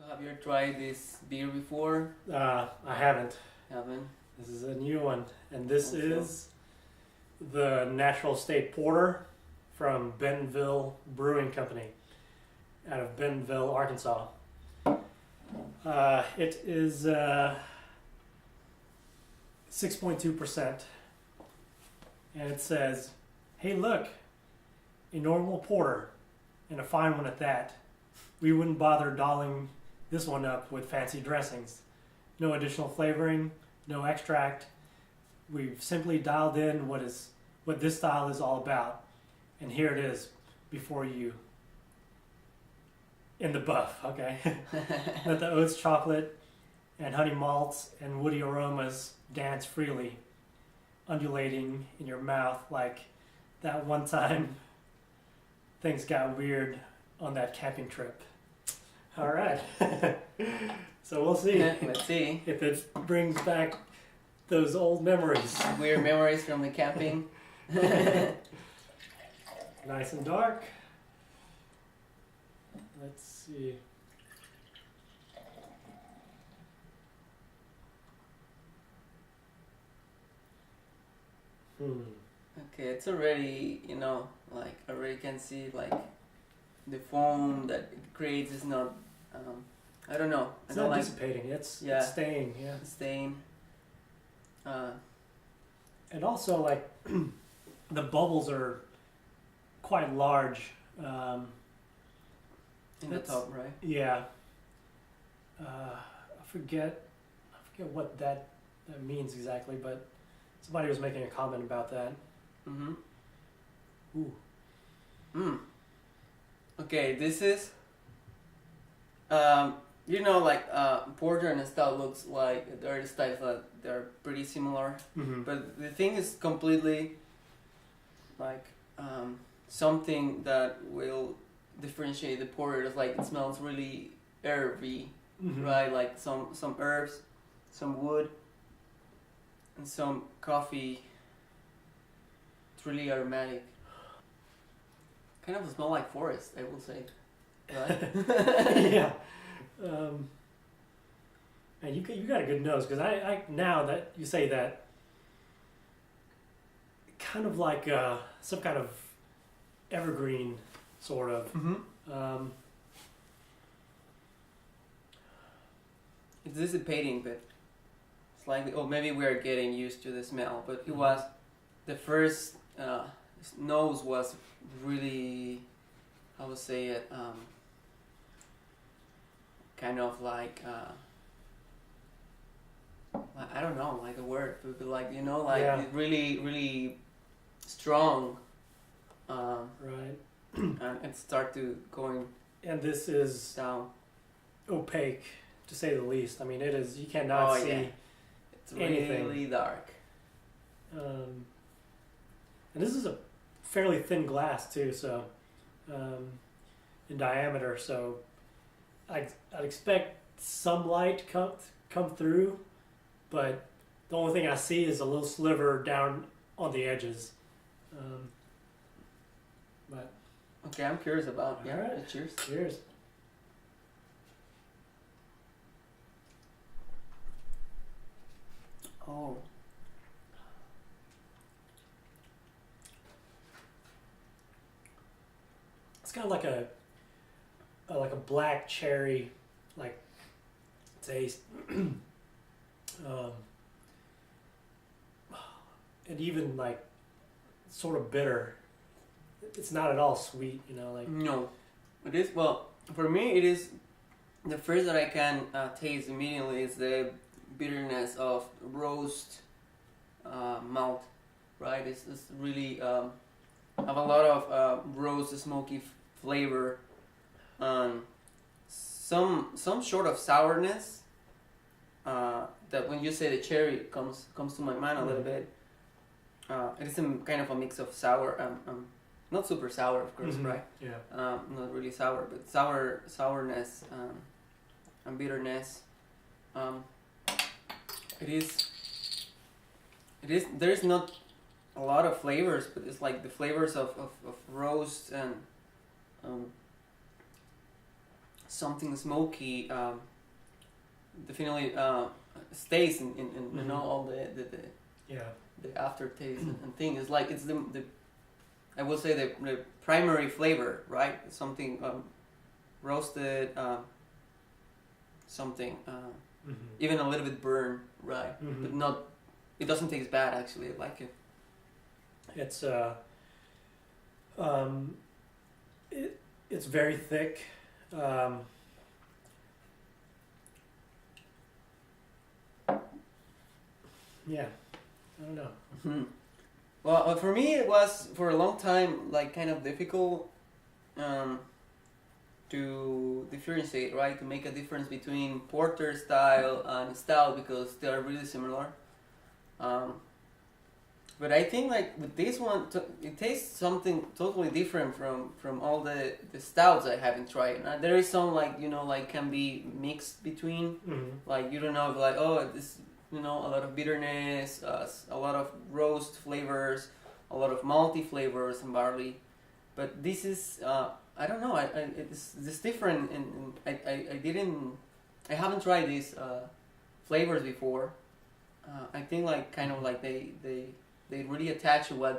So have you tried this beer before? I haven't. Haven't? This is a new one, and this Also. is the Natural State Porter from Bentonville Brewing Company out of Bentonville, Arkansas. It is 6.2%, and it says, "Hey, look, a normal porter, and a fine one at that. We wouldn't bother dolling this one up with fancy dressings. No additional flavoring, no extract. We've simply dialed in what this style is all about, and here it is before you in the buff." Okay, let the oats, chocolate, and honey malts and woody aromas dance freely, undulating in your mouth like that one time things got weird on that camping trip. All right, so we'll see. Let's see. If it brings back those old memories. Weird memories from the camping. Nice and dark. Let's see. Okay, it's already, like already can see like the foam that it creates is not, I don't know. It's I don't not like dissipating. It's Yeah. staying. Yeah. stain. And also, like, the bubbles are quite large. In the top, right? Yeah. I forget what that means exactly, but somebody was making a comment about that. Mm-hmm. Ooh. Okay, this is, porter and stout looks like they're the styles that they're pretty similar. Mm-hmm. But the thing is completely like something that will differentiate the porter. It's like it smells really herby, Mm-hmm. right? Like some herbs, some wood, and some coffee. It's really aromatic. Kind of smell like forest, I will say. Right? Yeah. And you got a good nose, because I now that you say that, kind of like some kind of evergreen sort of. Mm-hmm. It's dissipating, but slightly. Oh, maybe we're getting used to the smell. But it was the first nose was really, I would say it, kind of like I don't know, like a word, but like Yeah. really really strong, Right. and it start to going And this is down. opaque, to say the least. I mean, it is. You cannot see. Yeah. It's anything. really dark. And this is a fairly thin glass too, so in diameter. So I'd expect some light come through, but the only thing I see is a little sliver down on the edges. But Okay, I'm curious about. Yeah. Alright. Cheers. cheers. Oh. It's kind of like a black cherry like taste. And even like sort of bitter. It's not at all sweet, like. No, it is. Well, for me, it is the first that I can taste immediately is the bitterness of roast malt, right? It's really have a lot of roast smoky flavor, some sort of sourness. That when you say the cherry comes to my mind a little bit. It is kind of a mix of sour, not super sour, of course, Mhm. right? Yeah. Not really sour, but sourness and bitterness. It is. There is not a lot of flavors, but it's like the flavors of roast and something smoky definitely stays in you know all the aftertaste and thing. It's like it's the I will say the primary flavor, right? Something roasted, something even a little bit burnt, right? But not. It doesn't taste bad actually. I like it. It's it's very thick. Yeah, I don't know. Mm-hmm. Well, for me, it was for a long time like kind of difficult to differentiate, right? To make a difference between porter style and stout because they are really similar. But I think like with this one, it tastes something totally different from all the stouts I haven't tried. Now, there is some like like can be mixed between, like you don't know like this a lot of bitterness, a lot of roast flavors, a lot of malty flavors and barley. But this is I don't know. It's different, and I haven't tried these flavors before. I think like kind of like they really attach to what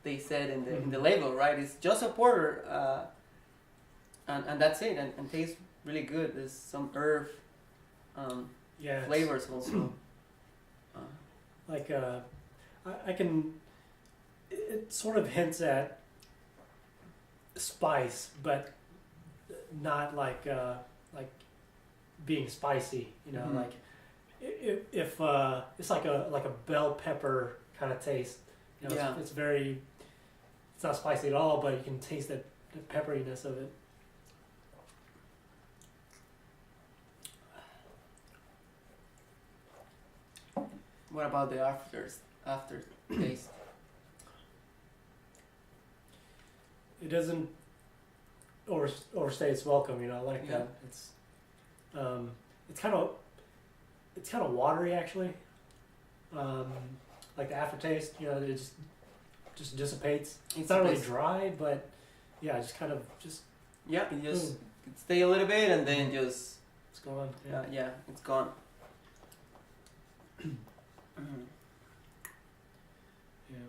they said in the label, right? It's just a porter, and that's it, and tastes really good. There's some herb flavors also. Like I can. It sort of hints at spice, but not like being spicy. Like if it's like a bell pepper kind of taste. It's very. It's not spicy at all, but you can taste the pepperiness of it. What about the aftertaste? It doesn't overstay its welcome. I like that. It's kind of watery actually. Like the aftertaste, it just dissipates. It's not really dry, but yeah, just kind of it just stay a little bit and then just it's gone. Yeah, it's gone. Yeah.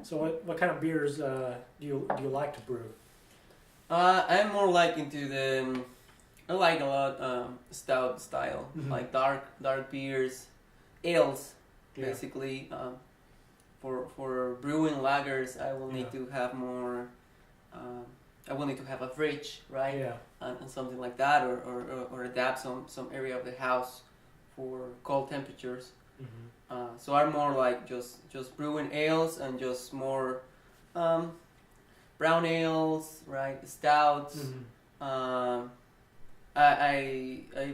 So what kind of beers do you like to brew? I'm more like into I like a lot stout style, like dark beers, ales. Basically, for brewing lagers, I will need to have more. I will need to have a fridge, right? Yeah. And something like that, or adapt some area of the house for cold temperatures. So I'm more like just brewing ales and just more brown ales, right? Stouts. I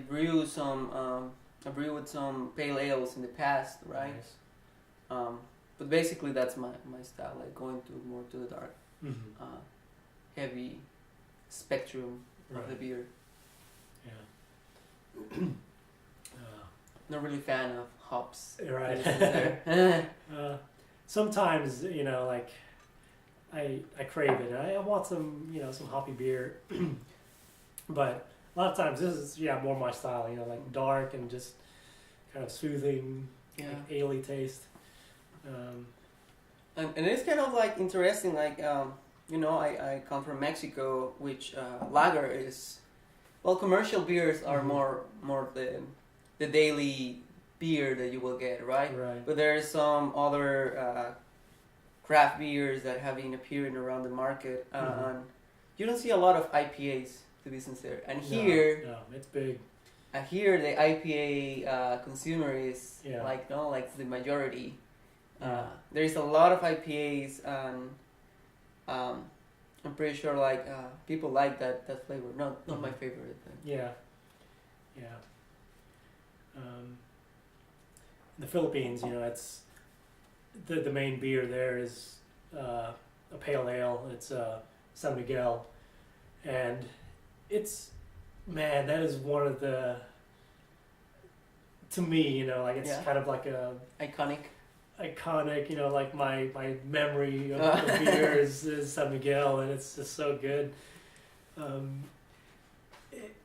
brew some. I brewed with some pale ales in the past, right? Nice. But basically that's my style, like going more to the dark, heavy spectrum of the beer. Yeah. Not really fan of hops. Right. Sometimes like I crave it. I want some some hoppy beer, but a lot of times this is more my style, like dark and just kind of soothing, like ale-y taste. And it's kind of like interesting, like I come from Mexico, which lager is commercial beers are more the daily beer that you will get, right? Right. But there's some other craft beers that have been appearing around the market, and you don't see a lot of IPAs. To be sincere, and here, it's big. Here the IPA consumer is like the majority. There is a lot of IPAs, and I'm pretty sure like people like that flavor. Not my favorite. Yeah. The Philippines, it's the main beer there is a pale ale. It's San Miguel, and that is one of the, to me, like it's kind of like a iconic, like my memory of beer is San Miguel, and it's just so good.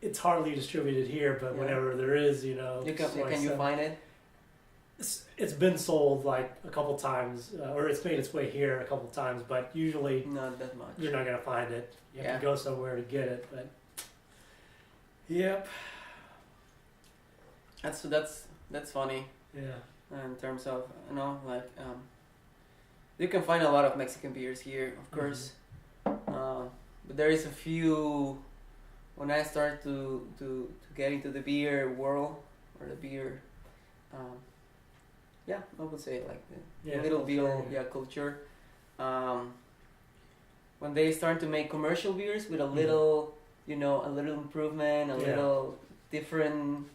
it's hardly distributed here, but Yeah. whenever there is, you know, Can you find it? it's been sold like a couple times, or it's made its way here a couple times, but usually Not that much. you're not gonna find it. You have Yeah. to go somewhere to get it. But yep, That's funny yeah, in terms of like you can find a lot of Mexican beers here, of course, but there is a few. When I start to get into the beer world or the beer, yeah, I would say like the yeah, little culture, beer, culture. When they start to make commercial beers with a little, a little improvement, a Yeah. little different.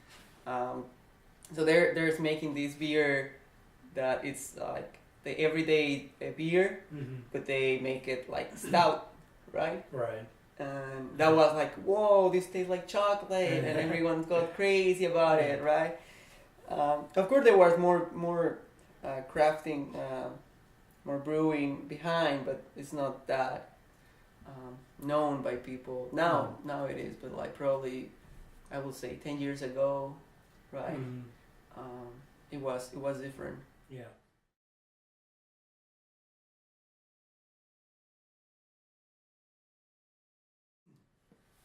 So there's making this beer that it's like the everyday beer, but they make it like stout, right? Right. And that was like, whoa, this tastes like chocolate, and everyone got crazy about it, right? Of course, there was more crafting, more brewing behind, but it's not that known by people now. Now it is, but like probably, I would say 10 years ago, right? It was different. Yeah.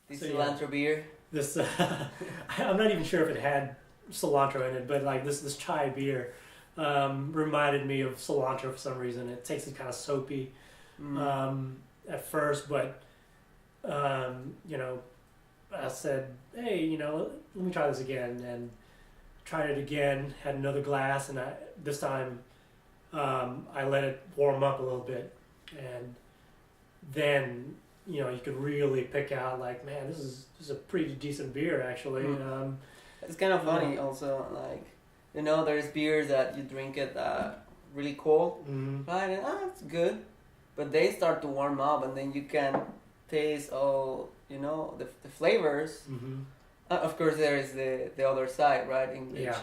This So, yeah. cilantro beer. This I'm not even sure if it had cilantro in it, but like this chai beer reminded me of cilantro for some reason. It tasted kind of soapy at first, but I said, hey, let me try this again, and tried it again. Had another glass, and this time I let it warm up a little bit, and then you could really pick out like, man, this is a pretty decent beer actually. It's kind of funny also, like, there's beers that you drink it really cold, right? And it's good, but they start to warm up, and then you can taste all, the flavors. Of course, there is the other side, right? In which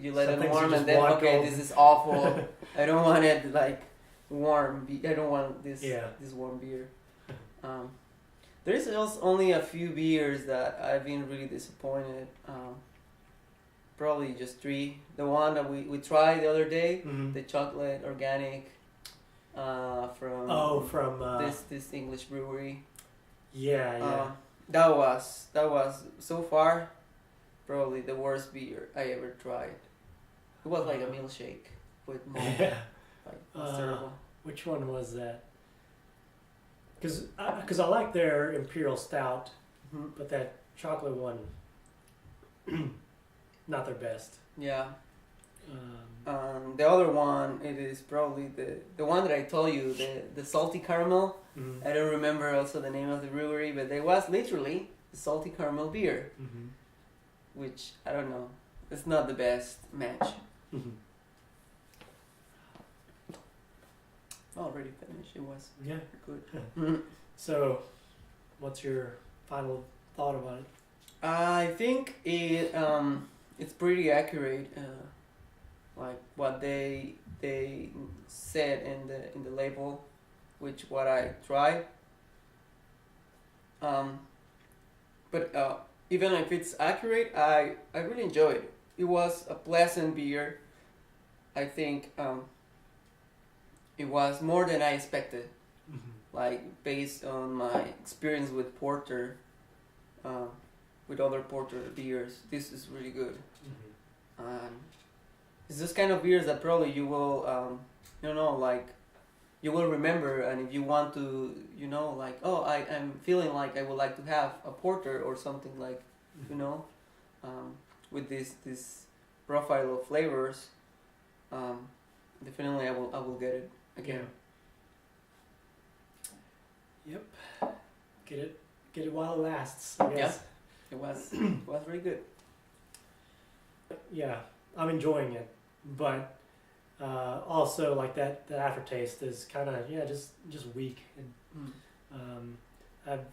you let Some it things warm, you and just then walk over. this is awful. I don't want it like warm. I don't want this warm beer. There is also only a few beers that I've been really disappointed. Probably just 3. The one that we tried the other day, the chocolate organic, from this English brewery. Yeah. That was so far probably the worst beer I ever tried. It was like a milkshake with malt. Yeah. Like, it was terrible. Which one was that? Because I like their Imperial Stout, but that chocolate one, not their best. Yeah. The other one, it is probably the one that I told you, the salty caramel. I don't remember also the name of the brewery, but there was literally the salty caramel beer, which I don't know. It's not the best match. Already finished. It was good. So, what's your final thought about it? I think it's pretty accurate. Like what they said in the label, which what I tried. But even if it's accurate, I really enjoyed it. It was a pleasant beer. I think it was more than I expected. Like based on my experience with porter, with other porter beers, this is really good. It's this kind of beers that probably you will, like, you will remember, and if you want to, like, oh, I'm feeling like I would like to have a porter or something like, with this profile of flavors, definitely I will get it again. Yep. Get it while it lasts, I guess. It was very good. Yeah, I'm enjoying it, but also like that aftertaste is kind of just weak, and having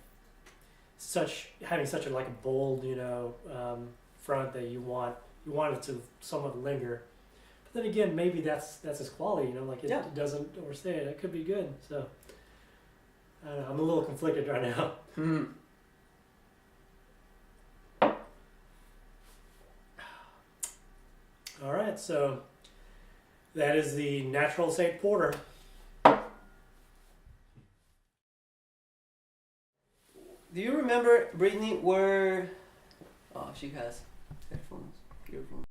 such a like a bold front that you want it to somewhat linger, but then again maybe that's its quality, like it doesn't overstay it. It could be good, so I don't know, I'm a little conflicted right now. right, so that is the natural estate porter. Do you remember, Brittany, where... Oh, she has headphones, earphones.